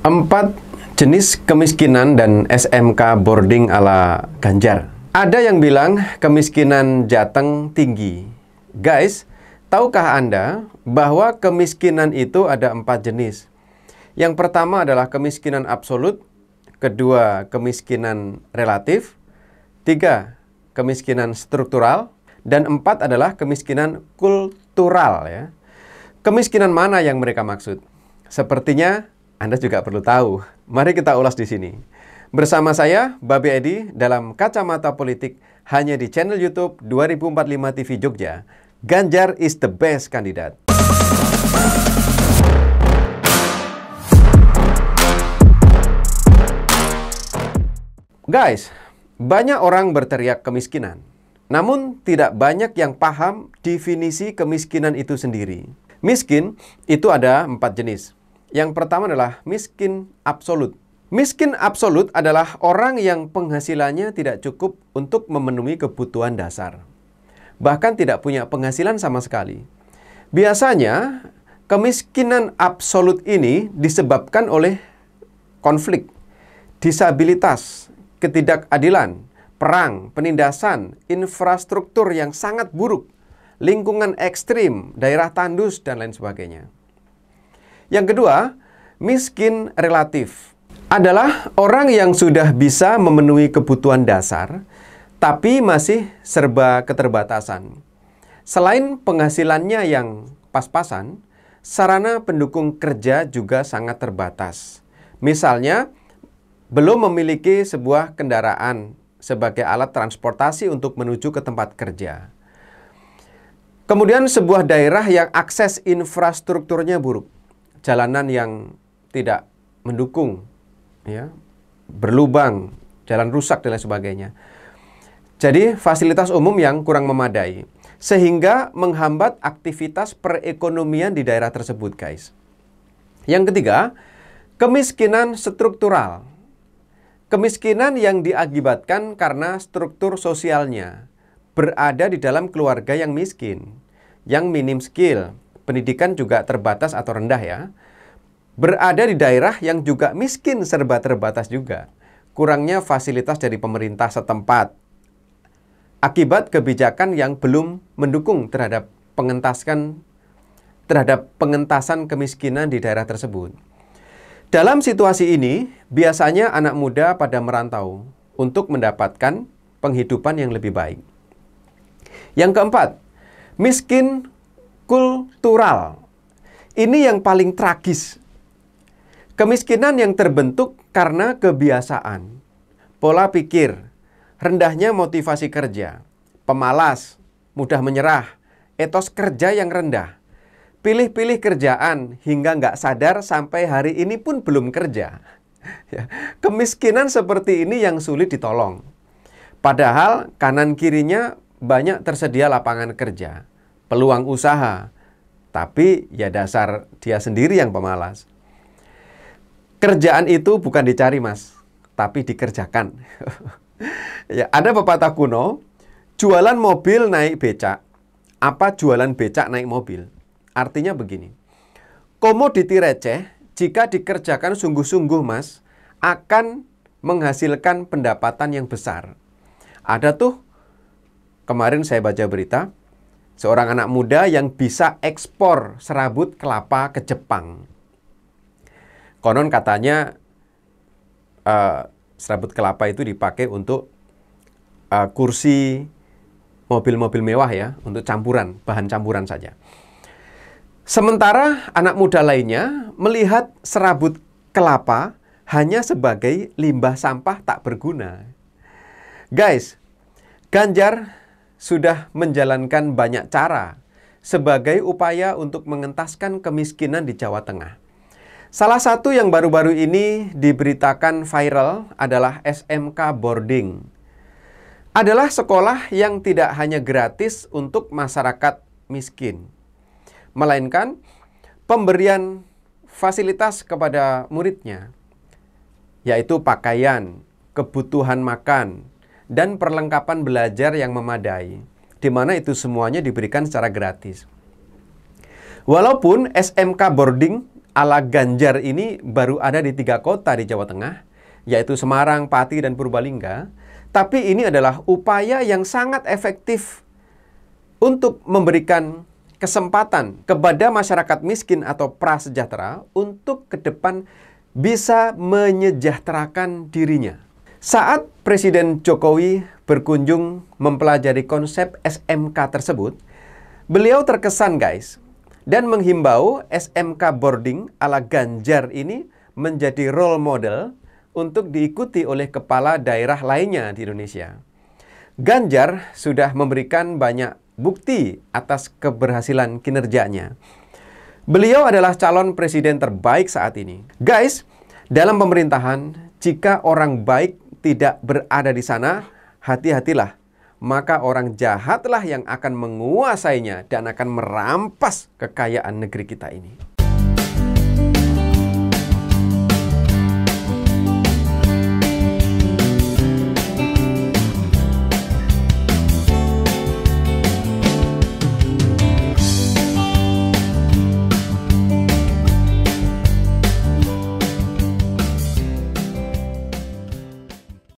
4 jenis kemiskinan dan SMK boarding ala Ganjar. Ada yang bilang kemiskinan Jateng tinggi. Guys, tahukah Anda bahwa kemiskinan itu ada 4 jenis? Yang pertama adalah kemiskinan absolut, kedua kemiskinan relatif, 3 kemiskinan struktural, dan 4 adalah kemiskinan kultural ya. Kemiskinan mana yang mereka maksud? Sepertinya Anda juga perlu tahu. Mari kita ulas di sini. Bersama saya, Babe Edi, dalam Kacamata Politik, hanya di channel YouTube 2045 TV Jogja. Ganjar is the best kandidat. Guys, banyak orang berteriak kemiskinan. Namun, tidak banyak yang paham definisi kemiskinan itu sendiri. Miskin itu ada 4 jenis. Yang pertama adalah miskin absolut. Miskin absolut adalah orang yang penghasilannya tidak cukup untuk memenuhi kebutuhan dasar. Bahkan tidak punya penghasilan sama sekali. Biasanya, kemiskinan absolut ini disebabkan oleh konflik, disabilitas, ketidakadilan, perang, penindasan, infrastruktur yang sangat buruk, lingkungan ekstrim, daerah tandus, dan lain sebagainya. Yang kedua, miskin relatif adalah orang yang sudah bisa memenuhi kebutuhan dasar, tapi masih serba keterbatasan. Selain penghasilannya yang pas-pasan, sarana pendukung kerja juga sangat terbatas. Misalnya, belum memiliki sebuah kendaraan sebagai alat transportasi untuk menuju ke tempat kerja. Kemudian sebuah daerah yang akses infrastrukturnya buruk. Jalanan yang tidak mendukung, ya, berlubang, jalan rusak dan lain sebagainya. Jadi fasilitas umum yang kurang memadai, sehingga menghambat aktivitas perekonomian di daerah tersebut, guys. Yang ketiga, kemiskinan struktural. Kemiskinan yang diakibatkan karena struktur sosialnya berada di dalam keluarga yang miskin, yang minim skill, pendidikan juga terbatas atau rendah ya. Berada di daerah yang juga miskin serba terbatas juga. Kurangnya fasilitas dari pemerintah setempat. Akibat kebijakan yang belum mendukung terhadap pengentasan kemiskinan di daerah tersebut. Dalam situasi ini, biasanya anak muda pada merantau untuk mendapatkan penghidupan yang lebih baik. Yang keempat, miskin kultural. Ini yang paling tragis. Kemiskinan yang terbentuk karena kebiasaan, pola pikir, rendahnya motivasi kerja, pemalas, mudah menyerah, etos kerja yang rendah, pilih-pilih kerjaan hingga nggak sadar sampai hari ini pun belum kerja. Kemiskinan seperti ini yang sulit ditolong. Padahal kanan kirinya banyak tersedia lapangan kerja, peluang usaha, tapi ya dasar dia sendiri yang pemalas. Kerjaan itu bukan dicari, Mas, tapi dikerjakan. Ya, ada pepatah kuno, jualan mobil naik becak, apa jualan becak naik mobil? Artinya begini, komoditi receh jika dikerjakan sungguh-sungguh, Mas, akan menghasilkan pendapatan yang besar. Ada tuh, kemarin saya baca berita, seorang anak muda yang bisa ekspor serabut kelapa ke Jepang. Konon katanya serabut kelapa itu dipakai untuk kursi mobil-mobil mewah ya, untuk campuran, bahan campuran saja. Sementara anak muda lainnya melihat serabut kelapa hanya sebagai limbah sampah tak berguna. Guys, Ganjar sudah menjalankan banyak cara sebagai upaya untuk mengentaskan kemiskinan di Jawa Tengah. Salah satu yang baru-baru ini diberitakan viral adalah SMK boarding. Adalah sekolah yang tidak hanya gratis untuk masyarakat miskin, melainkan pemberian fasilitas kepada muridnya, yaitu pakaian, kebutuhan makan, dan perlengkapan belajar yang memadai, di mana itu semuanya diberikan secara gratis. Walaupun SMK boarding ala Ganjar ini baru ada di 3 kota di Jawa Tengah, yaitu Semarang, Pati, dan Purbalingga. Tapi ini adalah upaya yang sangat efektif untuk memberikan kesempatan kepada masyarakat miskin atau prasejahtera untuk ke depan bisa menyejahterakan dirinya. Saat Presiden Jokowi berkunjung mempelajari konsep SMK tersebut, beliau terkesan guys, dan menghimbau SMK boarding ala Ganjar ini menjadi role model untuk diikuti oleh kepala daerah lainnya di Indonesia. Ganjar sudah memberikan banyak bukti atas keberhasilan kinerjanya. Beliau adalah calon presiden terbaik saat ini. Guys, dalam pemerintahan, jika orang baik tidak berada di sana, hati-hatilah. Maka orang jahatlah yang akan menguasainya dan akan merampas kekayaan negeri kita ini.